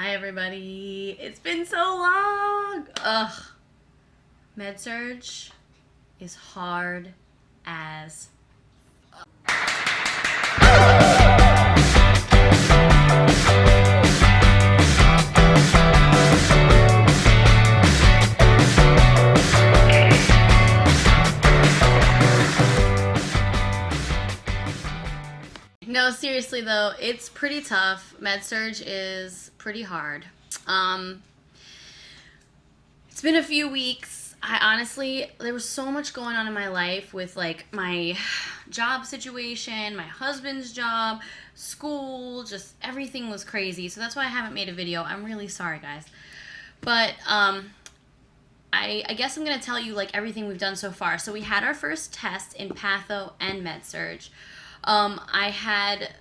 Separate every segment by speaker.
Speaker 1: Hi everybody. It's been so long. Ugh. Med-surg is hard as No, seriously though, it's pretty tough. Med-surg is pretty hard. It's been a few weeks. There was so much going on in my life with like my job situation, my husband's job, school, just everything was crazy. So that's why I haven't made a video. I'm really sorry, guys. But I guess I'm gonna tell you like everything we've done so far. So we had our first test in patho and med-surg. I had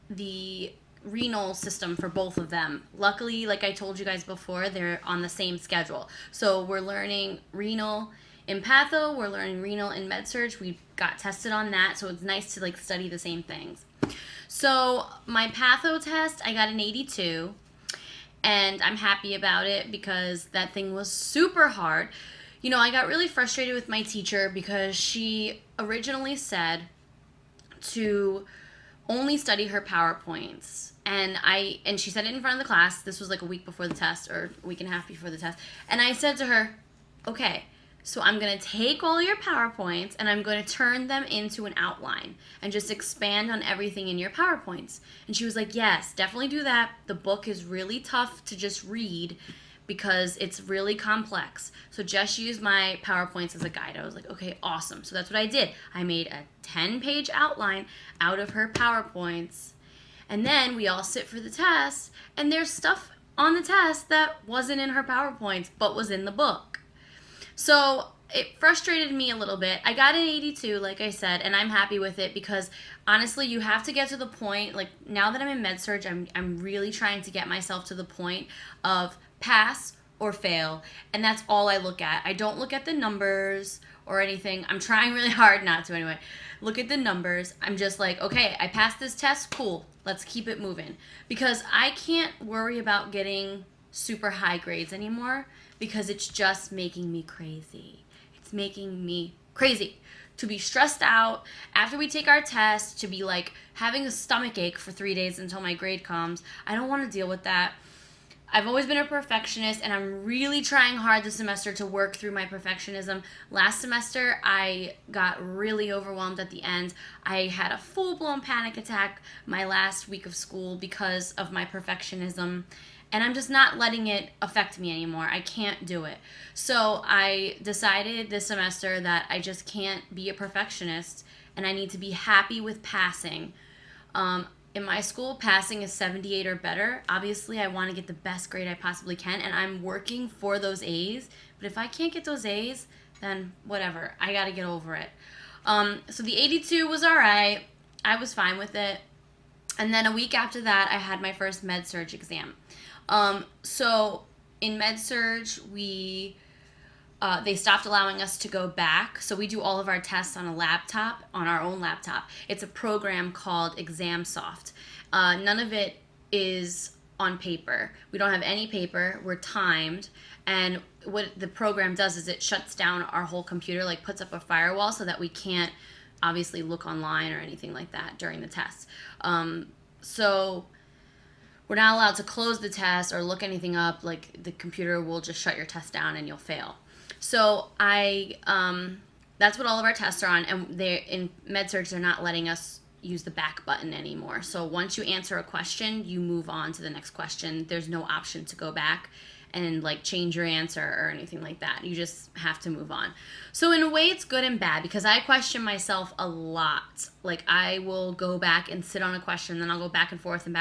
Speaker 1: the renal system for both of them. Luckily, like I told you guys before, they're on the same schedule. So we're learning renal in patho, we're learning renal in med-surg. We got tested on that, so it's nice to like study the same things. So my patho test, I got an 82, and I'm happy about it because that thing was super hard. You know, I got really frustrated with my teacher because she originally said to only study her PowerPoints. And she said it in front of the class. This was like a week before the test, or a week and a half before the test. And I said to her, okay, so I'm going to take all your PowerPoints and I'm going to turn them into an outline and just expand on everything in your PowerPoints. And she was like, yes, definitely do that. The book is really tough to just read because it's really complex. So just use my PowerPoints as a guide. I was like, okay, awesome. So that's what I did. I made a 10-page outline out of her PowerPoints. And then we all sit for the test, and there's stuff on the test that wasn't in her PowerPoints, but was in the book. So it frustrated me a little bit. I got an 82, like I said, and I'm happy with it because honestly, you have to get to the point, like now that I'm in med-surg, I'm really trying to get myself to the point of pass or fail, and that's all I look at. I don't look at the numbers or anything. I'm trying really hard not to anyway. Look at the numbers. I'm just like, okay, I passed this test, cool. Let's keep it moving. Because I can't worry about getting super high grades anymore because it's just making me crazy. It's making me crazy to be stressed out after we take our test, to be like having a stomach ache for 3 days until my grade comes. I don't want to deal with that. I've always been a perfectionist, and I'm really trying hard this semester to work through my perfectionism. Last semester, I got really overwhelmed at the end. I had a full-blown panic attack my last week of school because of my perfectionism, and I'm just not letting it affect me anymore. I can't do it. So I decided this semester that I just can't be a perfectionist, and I need to be happy with passing. In my school, passing is 78 or better. Obviously, I want to get the best grade I possibly can, and I'm working for those A's. But if I can't get those A's, then whatever. I got to get over it. So the 82 was all right. I was fine with it. And then a week after that, I had my first med-surg exam. So in med-surg, they stopped allowing us to go back, so we do all of our tests on a laptop, on our own laptop. It's a program called ExamSoft. None of it is on paper. We don't have any paper. We're timed, and what the program does is it shuts down our whole computer, like puts up a firewall so that we can't obviously look online or anything like that during the test. So we're not allowed to close the test or look anything up. Like the computer will just shut your test down and you'll fail. So that's what all of our tests are on, and in med-surg they're not letting us use the back button anymore. So once you answer a question, you move on to the next question. There's no option to go back and like change your answer or anything like that. You just have to move on. So in a way it's good and bad because I question myself a lot. Like I will go back and sit on a question, then I'll go back and forth, and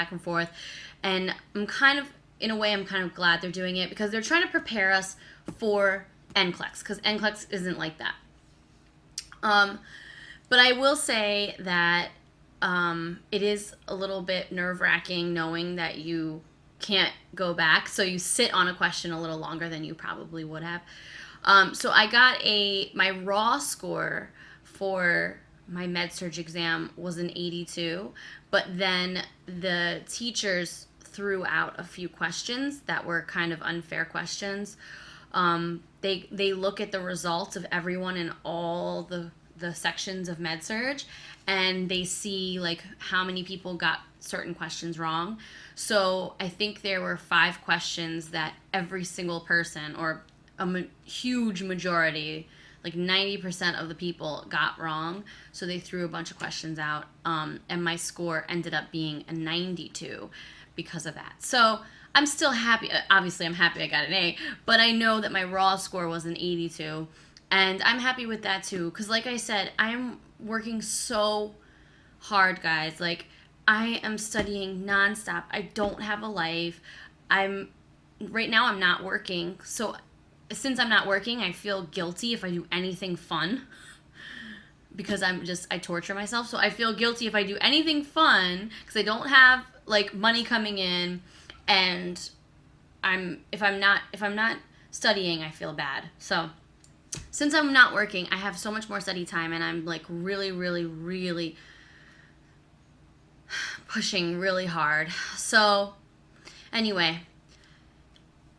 Speaker 1: I'm kind of glad they're doing it because they're trying to prepare us for NCLEX, because NCLEX isn't like that. But I will say that it is a little bit nerve-wracking knowing that you can't go back, so you sit on a question a little longer than you probably would have. So I got my raw score for my med-surg exam was an 82, but then the teachers threw out a few questions that were kind of unfair questions. They look at the results of everyone in all the sections of MedSurg, and they see like how many people got certain questions wrong. So I think there were 5 questions that every single person, or huge majority, like 90% of the people got wrong. So they threw a bunch of questions out, and my score ended up being a 92 because of that. So I'm still happy. Obviously, I'm happy I got an A, but I know that my raw score was an 82, and I'm happy with that too. Because like I said, I'm working so hard, guys. Like, I am studying nonstop. I don't have a life. Right now I'm not working. So since I'm not working, I feel guilty if I do anything fun, because I torture myself. So I feel guilty if I do anything fun because I don't have like money coming in, and if I'm not studying, I feel bad. So since I'm not working, I have so much more study time, and I'm like really, really, really pushing really hard. So anyway,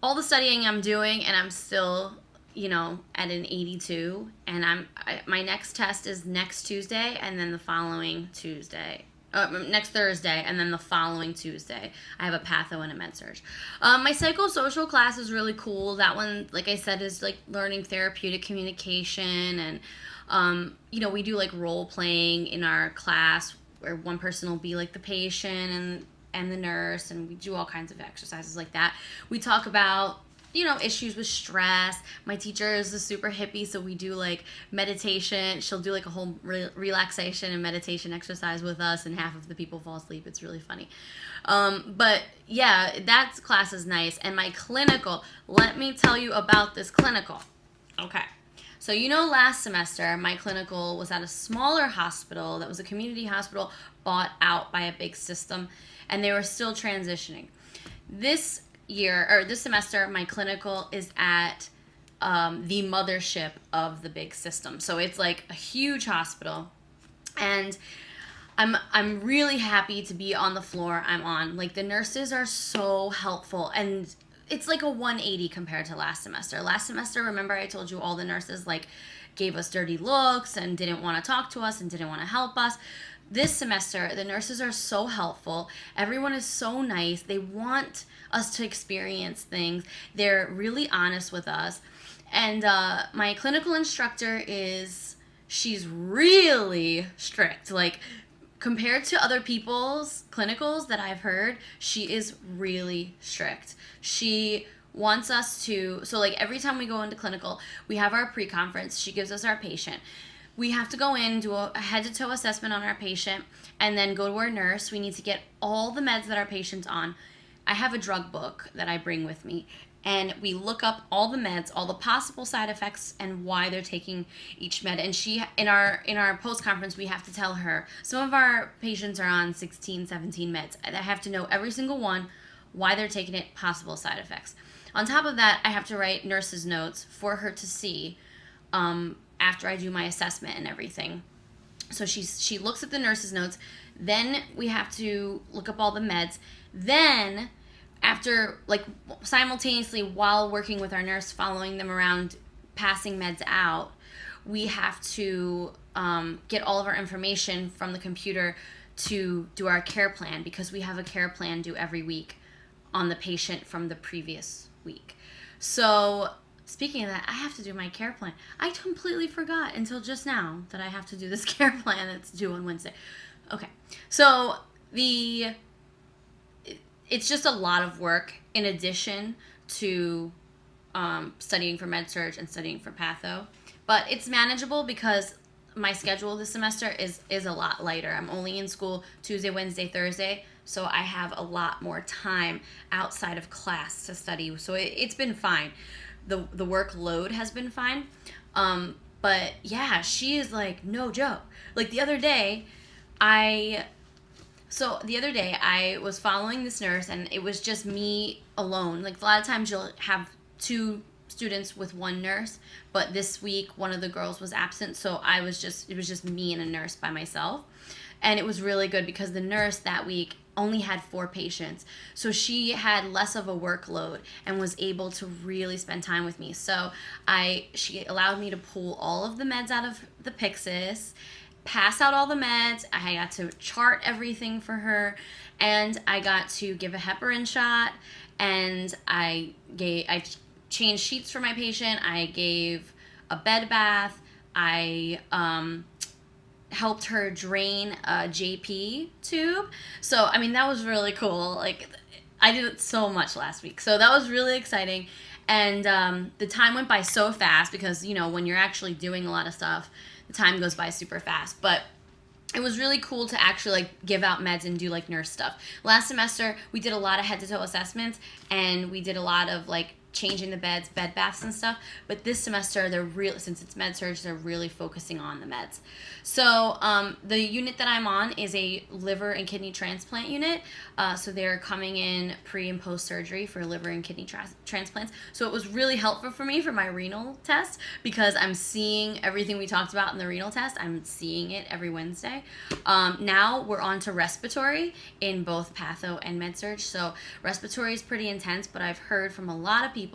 Speaker 1: all the studying I'm doing, and I'm still, at an 82, and my next test is next Tuesday, and then the following Tuesday, next Thursday, and then the following Tuesday, I have a patho and a med-surg. My psychosocial class is really cool. That one, like I said, is like learning therapeutic communication, and we do like role playing in our class, where one person will be like the patient and the nurse, and we do all kinds of exercises like that. We talk about issues with stress. My teacher is a super hippie, so we do like meditation. She'll do like a whole relaxation and meditation exercise with us, and half of the people fall asleep. It's really funny. But yeah, that class is nice. And my clinical, let me tell you about this clinical. Okay. So last semester, my clinical was at a smaller hospital that was a community hospital bought out by a big system, and they were still transitioning. This semester, my clinical is at the mothership of the big system. So it's like a huge hospital, and I'm really happy to be on the floor I'm on. Like, the nurses are so helpful, and it's like a 180 compared to last semester. Last semester, remember I told you all the nurses like gave us dirty looks and didn't want to talk to us and didn't want to help us. This semester, the nurses are so helpful. Everyone is so nice. They want us to experience things. They're really honest with us. And my clinical instructor she's really strict. Like, compared to other people's clinicals that I've heard, she is really strict. She wants us to, so like every time we go into clinical, we have our pre-conference. She gives us our patient. We have to go in, do a head-to-toe assessment on our patient, and then go to our nurse. We need to get all the meds that our patient's on. I have a drug book that I bring with me, and we look up all the meds, all the possible side effects, and why they're taking each med. And she, in our post-conference, we have to tell her, some of our patients are on 16, 17 meds. I have to know every single one, why they're taking it, possible side effects. On top of that, I have to write nurse's notes for her to see after I do my assessment and everything. So she looks at the nurse's notes. Then we have to look up all the meds. Then after, like, simultaneously while working with our nurse, following them around, passing meds out, we have to get all of our information from the computer to do our care plan, because we have a care plan due every week on the patient from the previous week. So speaking of that, I have to do my care plan. I completely forgot until just now that I have to do this care plan that's due on Wednesday. Okay, so it's just a lot of work in addition to studying for med-surg and studying for patho. But it's manageable because my schedule this semester is a lot lighter. I'm only in school Tuesday, Wednesday, Thursday, so I have a lot more time outside of class to study. So it's been fine. The workload has been fine. But yeah, she is like no joke. Like the other day, I was following this nurse, and it was just me alone. Like, a lot of times you'll have 2 students with one nurse, but this week one of the girls was absent, so it was just me and a nurse by myself. And it was really good because the nurse that week only had 4 patients. So she had less of a workload and was able to really spend time with me. So she allowed me to pull all of the meds out of the Pyxis, pass out all the meds. I got to chart everything for her, and I got to give a heparin shot, and I changed sheets for my patient. I gave a bed bath. I helped her drain a JP tube. So, I mean, that was really cool. Like, I did it so much last week. So that was really exciting. And the time went by so fast because, you know, when you're actually doing a lot of stuff, the time goes by super fast. But it was really cool to actually like give out meds and do like nurse stuff. Last semester, we did a lot of head to toe assessments, and we did a lot of like changing the beds, bed baths and stuff. But this semester, since it's med surg, they're really focusing on the meds. So the unit that I'm on is a liver and kidney transplant unit. So they're coming in pre and post surgery for liver and kidney transplants. So it was really helpful for me for my renal test because I'm seeing everything we talked about in the renal test. I'm seeing it every Wednesday. Now we're on to respiratory in both patho and med surg. So respiratory is pretty intense, but I've heard from a lot of people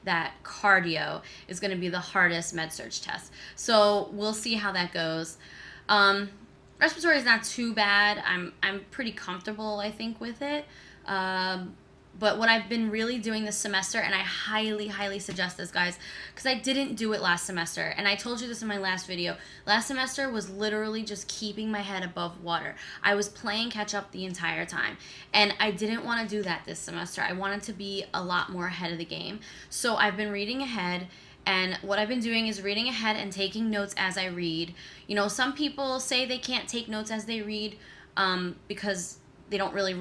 Speaker 1: that cardio is going to be the hardest med surg test. So we'll see how that goes. Respiratory is not too bad. I'm pretty comfortable, I think, with it. But what I've been really doing this semester, and I highly, highly suggest this, guys, because I didn't do it last semester, and I told you this in my last video. Last semester was literally just keeping my head above water. I was playing catch up the entire time, and I didn't want to do that this semester. I wanted to be a lot more ahead of the game. So I've been reading ahead, and what I've been doing is reading ahead and taking notes as I read. You know, some people say they can't take notes as they read because they don't really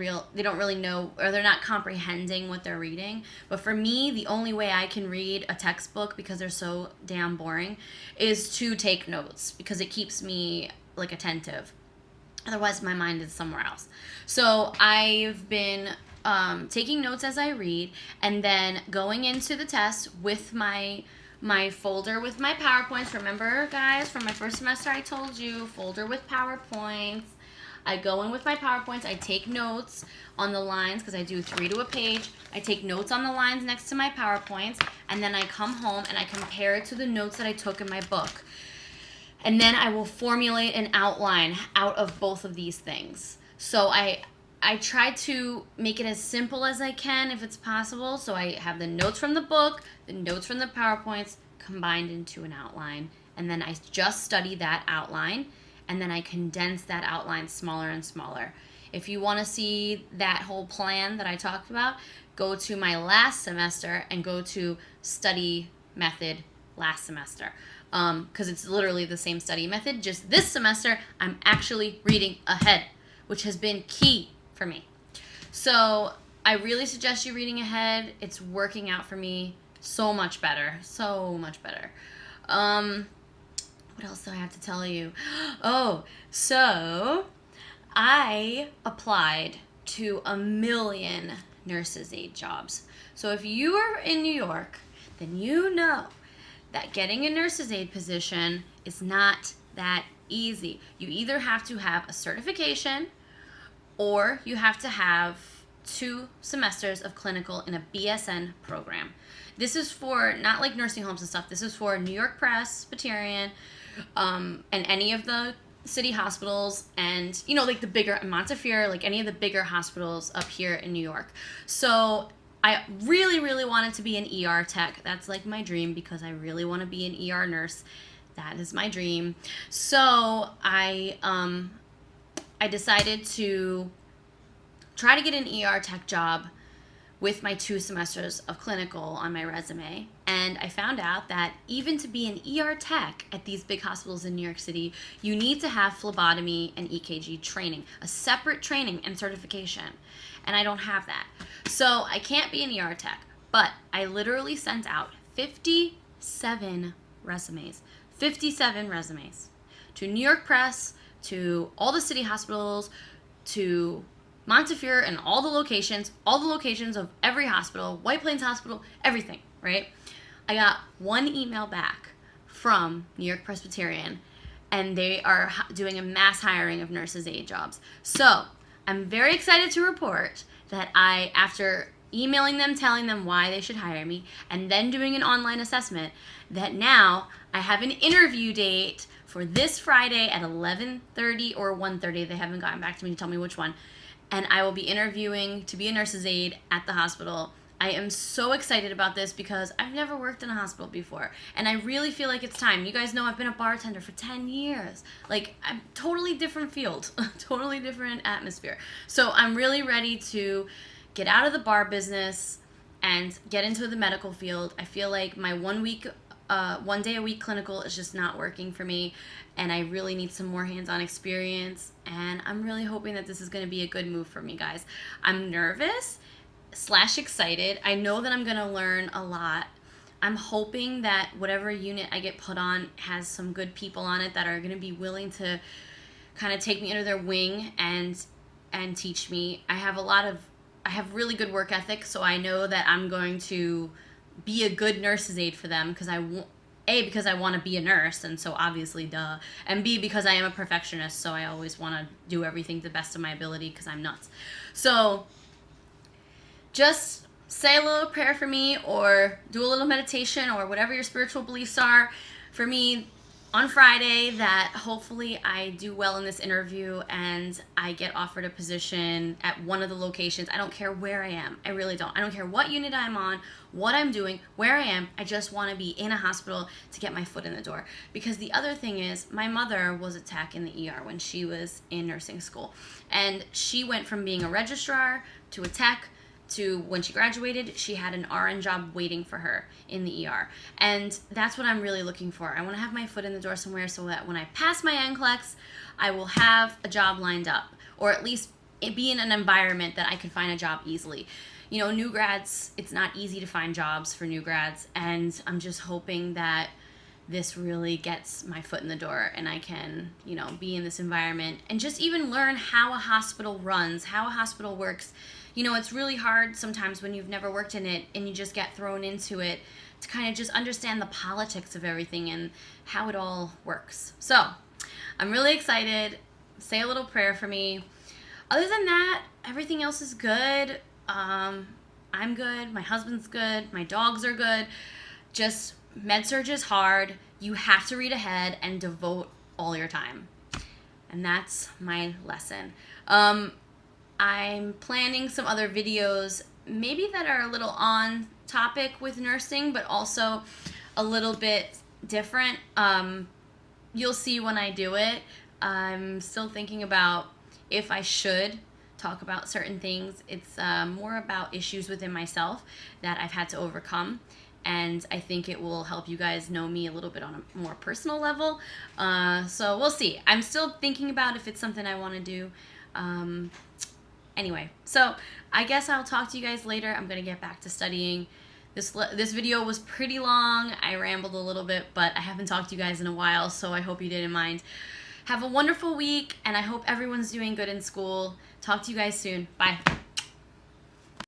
Speaker 1: know, or they're not comprehending what they're reading. But for me, the only way I can read a textbook, because they're so damn boring, is to take notes, because it keeps me like attentive. Otherwise, my mind is somewhere else. So I've been taking notes as I read, and then going into the test with my folder with my PowerPoints. Remember, guys, from my first semester, I told you, folder with PowerPoints. I go in with my PowerPoints. I take notes on the lines because I do 3 to a page. I take notes on the lines next to my PowerPoints, and then I come home and I compare it to the notes that I took in my book. And then I will formulate an outline out of both of these things. So I try to make it as simple as I can if it's possible. So I have the notes from the book, the notes from the PowerPoints combined into an outline. And then I just study that outline, and then I condense that outline smaller and smaller. If you want to see that whole plan that I talked about, go to my last semester and go to study method last semester. Because it's literally the same study method. Just this semester, I'm actually reading ahead, which has been key for me. So I really suggest you reading ahead. It's working out for me so much better. So much better. What else do I have to tell you? Oh, so I applied to 1 million nurses' aid jobs. So if you are in New York, then you know that getting a nurses' aid position is not that easy. You either have to have a certification, or you have to have 2 semesters of clinical in a BSN program. This is for, not like nursing homes and stuff, this is for New York Presbyterian, and any of the city hospitals, and, you know, like the bigger, Montefiore, like any of the bigger hospitals up here in New York. So I really, really wanted to be an ER tech. That's like my dream, because I really want to be an ER nurse. That is my dream. So I decided to try to get an ER tech job with my 2 semesters of clinical on my resume. And I found out that even to be an ER tech at these big hospitals in New York City, you need to have phlebotomy and EKG training, a separate training and certification. And I don't have that. So I can't be an ER tech. But I literally sent out 57 resumes. 57 resumes. To New York Press, to all the city hospitals, to Montefiore and all the locations of every hospital, White Plains Hospital, everything, right? I got 1 email back from New York Presbyterian, and they are doing a mass hiring of nurses' aid jobs. So I'm very excited to report that after emailing them, telling them why they should hire me, and then doing an online assessment, that now I have an interview date for this Friday at 11:30 or 1:30. They haven't gotten back to me to tell me which one. And I will be interviewing to be a nurse's aide at the hospital. I am so excited about this because I've never worked in a hospital before, and I really feel like it's time. You guys know I've been a bartender for 10 years. Like, I'm totally different field, totally different atmosphere. So I'm really ready to get out of the bar business and get into the medical field. I feel like my 1 day a week clinical is just not working for me, and I really need some more hands-on experience, and I'm really hoping that this is going to be a good move for me, guys. I'm nervous / excited. I know that I'm going to learn a lot. I'm hoping that whatever unit I get put on has some good people on it that are going to be willing to kind of take me under their wing and teach me. I have really good work ethic, so I know that I'm going to be a good nurse's aide for them because because I want to be a nurse, and so obviously duh, and B, because I am a perfectionist, so I always want to do everything to the best of my ability because I'm nuts. So just say a little prayer for me, or do a little meditation, or whatever your spiritual beliefs are for me on Friday, that hopefully I do well in this interview and I get offered a position at one of the locations. I don't care where I am. I really don't. I don't care what unit I'm on, what I'm doing, where I am. I just want to be in a hospital to get my foot in the door. Because the other thing is, my mother was a tech in the ER when she was in nursing school. And she went from being a registrar to a tech to when she graduated, she had an RN job waiting for her in the ER. And that's what I'm really looking for. I want to have my foot in the door somewhere so that when I pass my NCLEX, I will have a job lined up, or at least be in an environment that I can find a job easily. You know, new grads, it's not easy to find jobs for new grads, and I'm just hoping that this really gets my foot in the door and I can, you know, be in this environment and just even learn how a hospital runs, how a hospital works. You know, it's really hard sometimes when you've never worked in it and you just get thrown into it to kind of just understand the politics of everything and how it all works. So I'm really excited. Say a little prayer for me. Other than that, everything else is good. I'm good. My husband's good. My dogs are good. Just med-surg is hard. You have to read ahead and devote all your time. And that's my lesson. I'm planning some other videos, maybe that are a little on topic with nursing, but also a little bit different. You'll see when I do it. I'm still thinking about if I should talk about certain things. It's more about issues within myself that I've had to overcome. And I think it will help you guys know me a little bit on a more personal level. So we'll see. I'm still thinking about if it's something I want to do. Anyway, so I guess I'll talk to you guys later. I'm going to get back to studying. This video was pretty long. I rambled a little bit, but I haven't talked to you guys in a while, so I hope you didn't mind. Have a wonderful week, and I hope everyone's doing good in school. Talk to you guys soon. Bye.